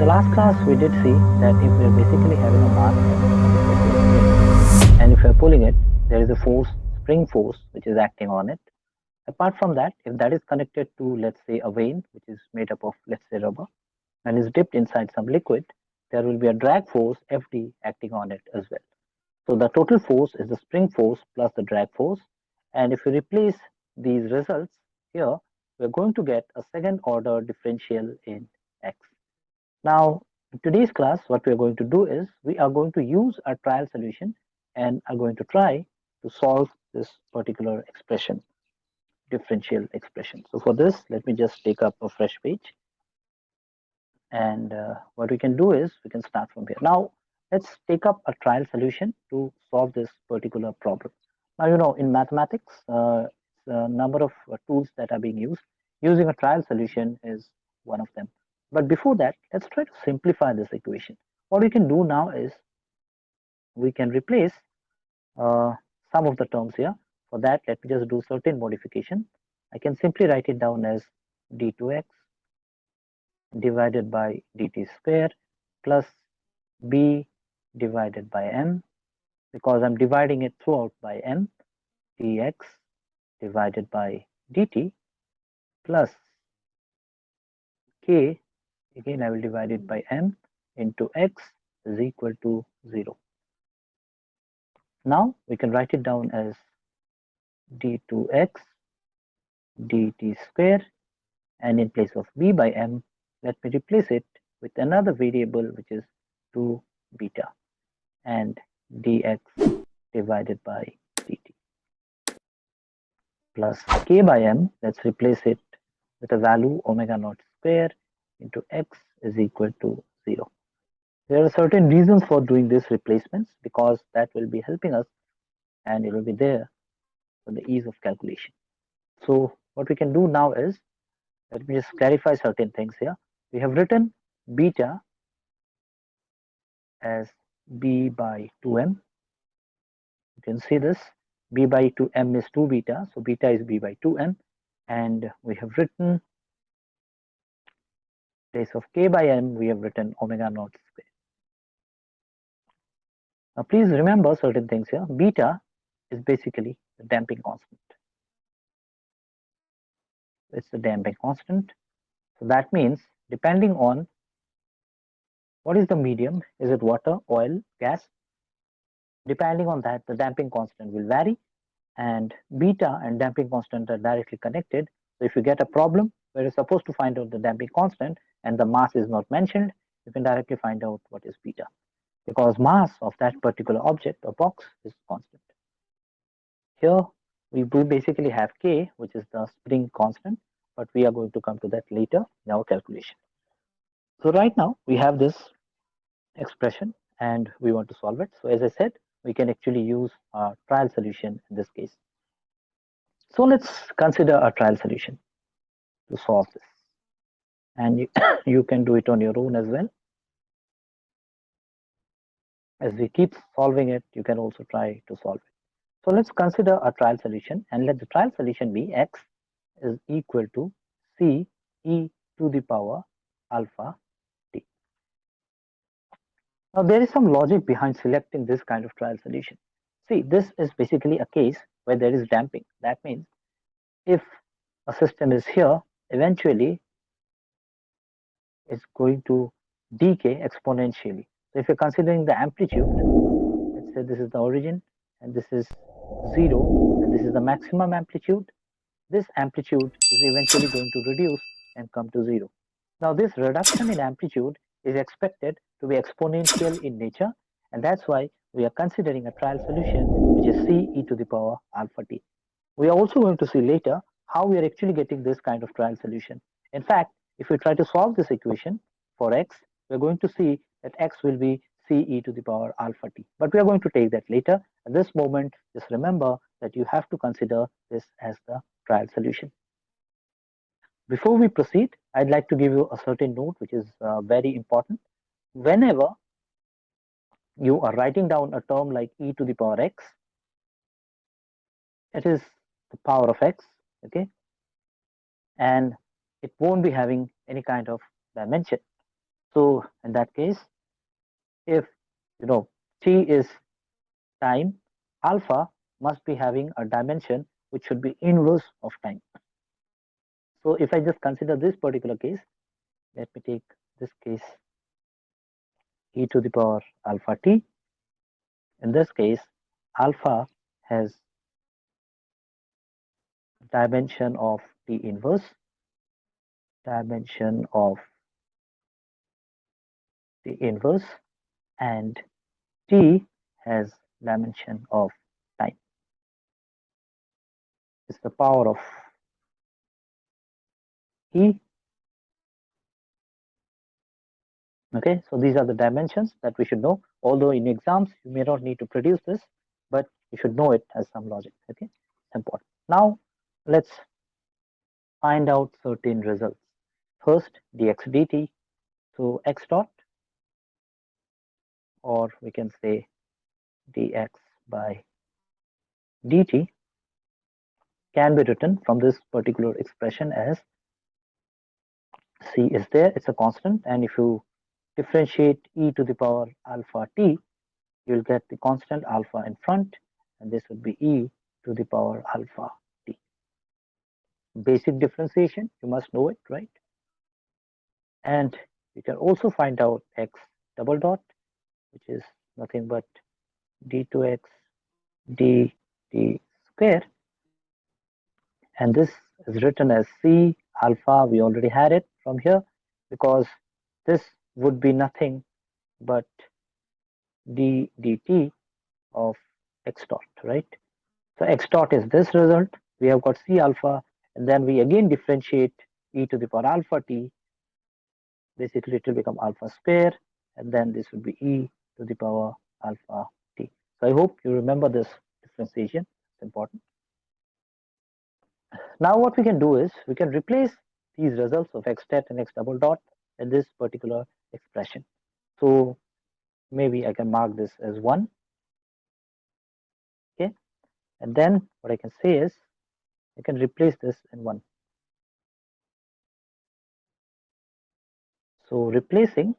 the last class, we did see that if we're basically having a mass m, let's say a spring, and if we're pulling it, there is a force, spring force, which is acting on it. Apart from that, if that is connected to, let's say, a vein, which is made up of, let's say, rubber, and is dipped inside some liquid, there will be a drag force, Fd, acting on it as well. So the total force is the spring force plus the drag force. And if we replace these results here, we're going to get a second order differential in x. Now, in today's class, what we're going to do is we are going to use a trial solution and are going to try to solve this particular expression, differential expression. So for this, let me just take up a fresh page. And what we can do is we can start from here. Now, let's take up a trial solution to solve this particular problem. Now, you know, in mathematics, the number of tools that are being used. Using a trial solution is one of them. But before that, let's try to simplify this equation. What we can do now is we can replace some of the terms here. For that, let me just do certain modification. I can simply write it down as d2x divided by dt square plus b divided by m, because I'm dividing it throughout by m, dx divided by dt plus k, again I will divide it by m into x is equal to 0. Now we can write it down as d2x dt square, and in place of b by m, let me replace it with another variable which is 2 beta, and dx divided by dt plus k by m, let's replace it with a value omega naught square into x is equal to 0. There are certain reasons for doing these replacements because that will be helping us and it will be there for the ease of calculation. So what we can do now is, let me just clarify certain things here. We have written beta as b by 2m. You can see this, b by 2m is 2 beta, so beta is b by 2m, and we have written, in place of k by m, we have written omega naught square. Now please remember certain things here. Beta is basically the damping constant. It's the damping constant. So that means depending on what is the medium, is it water, oil, gas, depending on that, the damping constant will vary, and beta and damping constant are directly connected. So if you get a problem where you're supposed to find out the damping constant and the mass is not mentioned, you can directly find out what is beta, because mass of that particular object or box is constant. Here we basically have k, which is the spring constant, but we are going to come to that later in our calculation. So right now we have this expression and we want to solve it. So as I said, we can actually use a trial solution in this case. So let's consider a trial solution to solve this, and you can do it on your own as well. As we keep solving it, you can also try to solve it. So let's consider a trial solution, and let the trial solution be x is equal to c e to the power alpha t. Now there is some logic behind selecting this kind of trial solution. See, this is basically a case where there is damping. That means if a system is here, eventually it's going to decay exponentially. So if you're considering the amplitude, let's say this is the origin and this is 0 and this is the maximum amplitude, this amplitude is eventually going to reduce and come to 0. Now this reduction in amplitude is expected to be exponential in nature, and that's why we are considering a trial solution which is c e to the power alpha t. We are also going to see later how we are actually getting this kind of trial solution. In fact, if we try to solve this equation for x, we're going to see that x will be c e to the power alpha t. But we are going to take that later. At this moment, just remember that you have to consider this as the trial solution. Before we proceed, I'd like to give you a certain note which is very important. Whenever you are writing down a term like e to the power x, it is the power of x, okay, and it won't be having any kind of dimension. So in that case, if you know t is time, alpha must be having a dimension which should be inverse of time. So if I just consider this particular case, let me take this case e to the power alpha t. In this case, alpha has dimension of t inverse, dimension of t inverse, and t has dimension of time. It's the power of e. Okay, so these are the dimensions that we should know. Although in exams you may not need to produce this, but you should know it as some logic. Okay, it's important. Now let's find out certain results. First, dx dt. So x dot, or we can say dx by dt, can be written from this particular expression as c is there, it's a constant, and if you differentiate e to the power alpha t, you'll get the constant alpha in front, and this would be e to the power alpha t. Basic differentiation, you must know it, right? And you can also find out x double dot, which is nothing but d2x dt square, and this is written as c alpha. We already had it from here because this would be nothing but d dt of x dot, right? So x dot is this result. We have got c alpha, and then we again differentiate e to the power alpha t. Basically, it will become alpha square, and then this would be e to the power alpha t. So I hope you remember this differentiation. It's important. Now what we can do is we can replace these results of x stat and x double dot in this particular expression. So maybe I can mark this as 1. Okay, and then what I can say is I can replace this in 1. So replacing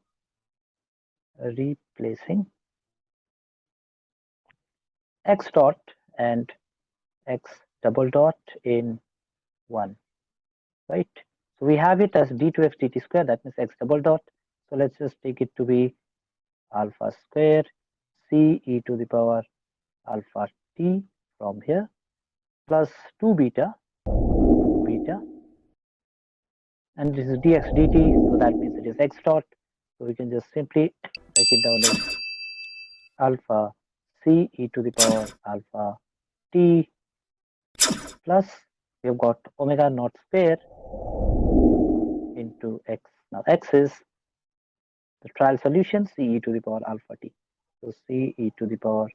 x dot and x double dot in 1, right? So we have it as d2x dt square, that means x double dot. So let's just take it to be alpha square c e to the power alpha t from here plus 2 beta, and this is dx dt, so that means it is x dot. So we can just simply write it down as alpha c e to the power alpha t plus we have got omega naught square into x. Now x is the trial solution c e to the power alpha t. So c e to the power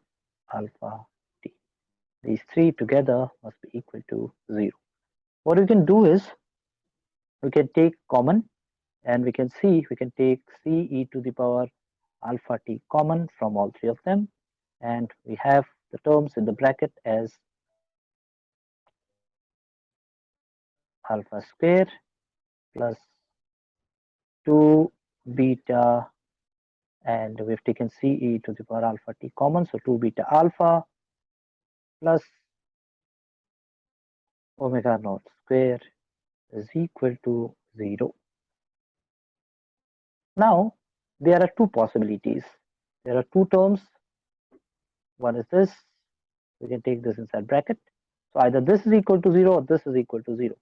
alpha t. These three together must be equal to 0. What we can do is we can take common, and we can see we can take c e to the power alpha t common from all three of them, and we have the terms in the bracket as alpha square plus 2 beta, and we've taken c e to the power alpha t common, so 2 beta alpha plus omega naught square is equal to 0. Now there are two possibilities. There are two terms. One is this. We can take this inside bracket. So either this is equal to 0 or this is equal to 0.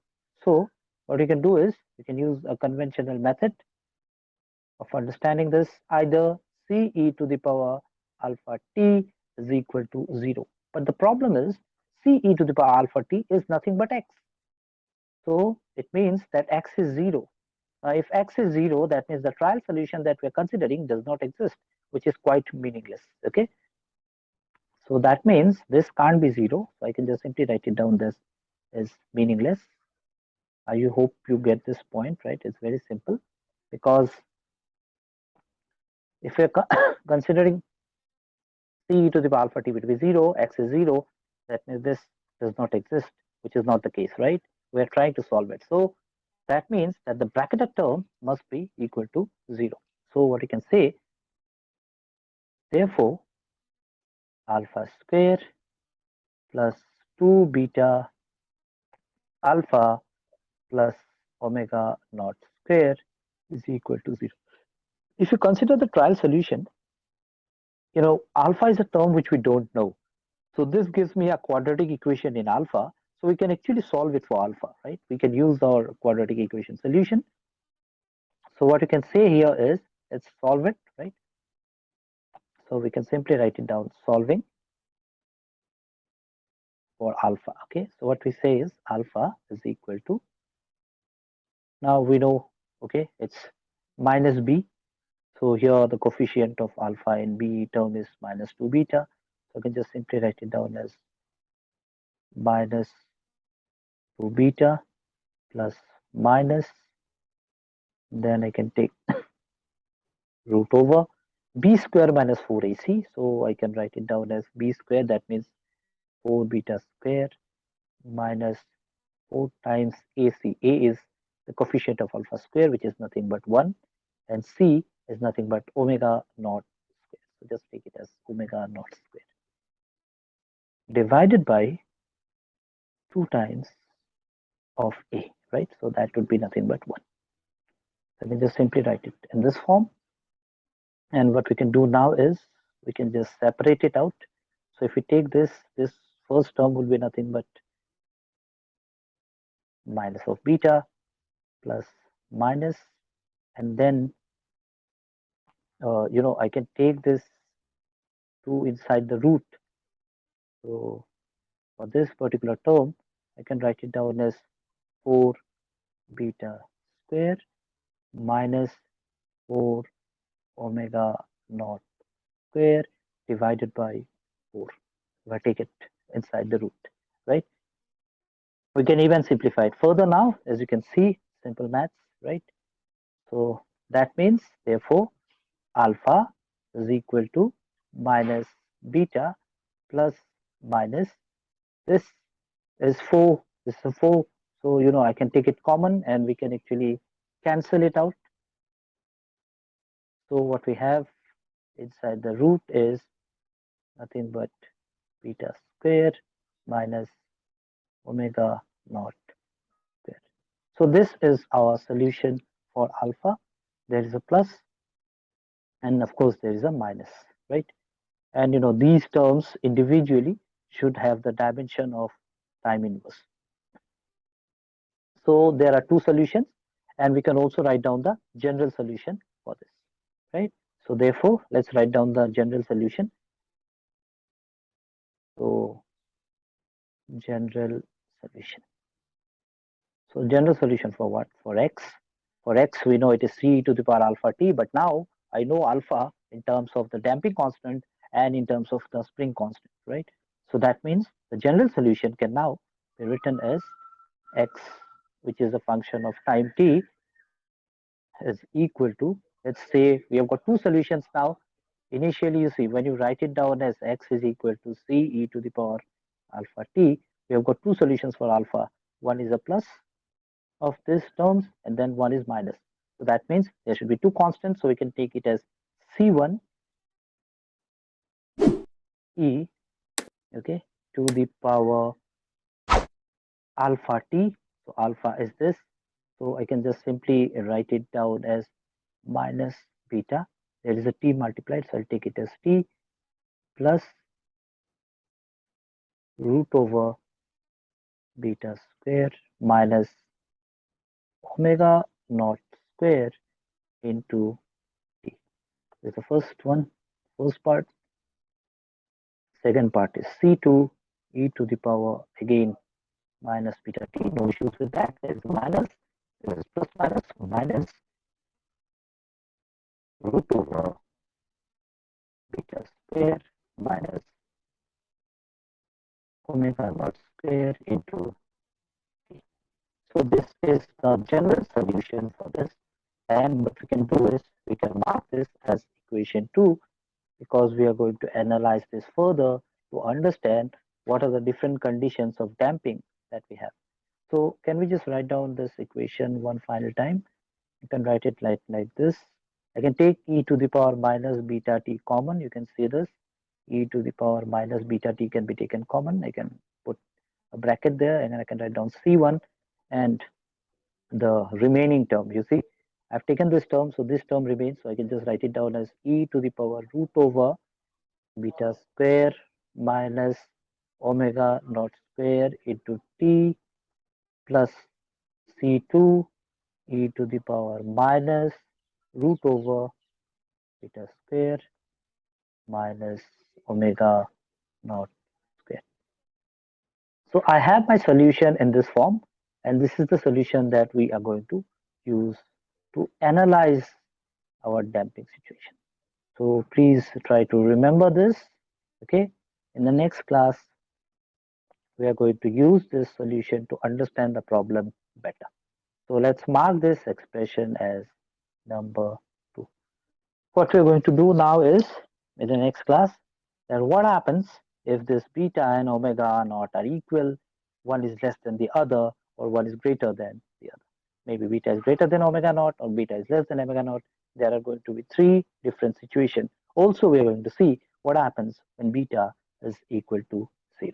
So what we can do is we can use a conventional method of understanding this. Either c e to the power alpha t is equal to 0. But the problem is c e to the power alpha t is nothing but x. So it means that x is 0. If x is 0, that means the trial solution that we are considering does not exist, which is quite meaningless. Okay. So that means this can't be 0. So I can just simply write it down this is meaningless. I hope you get this point, right? It's very simple, because if we're considering c to the power alpha t will be 0, x is 0, that means this does not exist, which is not the case, right? We're trying to solve it. So that means that the bracketed term must be equal to 0. So what you can say, therefore, alpha square plus 2 beta alpha plus omega naught square is equal to 0. If you consider the trial solution, alpha is a term which we don't know. So this gives me a quadratic equation in alpha. So we can actually solve it for alpha, right? We can use our quadratic equation solution. So what you can say here is, let's solve it, right? So we can simply write it down, solving for alpha. Okay, so what we say is alpha is equal to, now we know, okay, it's minus b. So here the coefficient of alpha in b term is minus 2 beta. So I can just simply write it down as minus 2 beta plus minus, then I can take root over b square minus 4ac. So I can write it down as b square, that means 4 beta square minus 4 times AC. A is the coefficient of alpha square, which is nothing but 1, and C is nothing but omega naught square. So just take it as omega naught square divided by 2 times of A, right? So that would be nothing but 1. So I can just simply write it in this form. And what we can do now is we can just separate it out. So if we take this first term will be nothing but minus of beta plus minus, and then I can take this 2 inside the root. So for this particular term, I can write it down as 4 beta square minus 4 omega naught square divided by 4. If I take it inside the root, right? We can even simplify it further now, as you can see, simple maths, right? So that means, therefore, alpha is equal to minus beta plus minus, this is 4, this is 4. So, I can take it common and we can actually cancel it out. So what we have inside the root is nothing but beta square minus omega naught square. So this is our solution for alpha. There is a plus and of course there is a minus, right? And these terms individually should have the dimension of time inverse. So there are two solutions, and we can also write down the general solution for this, right? So therefore, let's write down the general solution. So general solution. So general solution for what? For x. For x, we know it is c to the power alpha t, but now I know alpha in terms of the damping constant and in terms of the spring constant, right? So that means the general solution can now be written as x, which is a function of time t, is equal to, let's say we have got two solutions now. Initially, you see, when you write it down as x is equal to c e to the power alpha t, we have got two solutions for alpha. One is a plus of these terms and then one is minus. So that means there should be two constants. So we can take it as c1 e, okay, to the power alpha t. So alpha is this. So I can just simply write it down as minus beta. There is a t multiplied, so I'll take it as t plus root over beta square minus omega naught square into t. This is the first one, first part. Second part is c2 e to the power again minus beta t. No issues with that. There is minus, there is plus minus root over beta square minus omega naught square into t. So this is the general solution for this. And what we can do is we can mark this as equation 2 because we are going to analyze this further to understand what are the different conditions of damping that we have. So can we just write down this equation one final time? You can write it like this. I can take e to the power minus beta t common. You can see this. E to the power minus beta t can be taken common. I can put a bracket there and then I can write down c1 and the remaining term. You see, I've taken this term, so this term remains. So I can just write it down as e to the power root over beta square minus omega naught square into t plus c2 e to the power minus root over beta square minus omega naught square. So I have my solution in this form, and this is the solution that we are going to use to analyze our damping situation. So please try to remember this. Okay, in the next class, we are going to use this solution to understand the problem better. So let's mark this expression as number 2. What we're going to do now is, in the next class, that what happens if this beta and omega naught are equal, one is less than the other, or one is greater than the other. Maybe beta is greater than omega naught, or beta is less than omega naught. There are going to be 3 different situations. Also, we are going to see what happens when beta is equal to 0.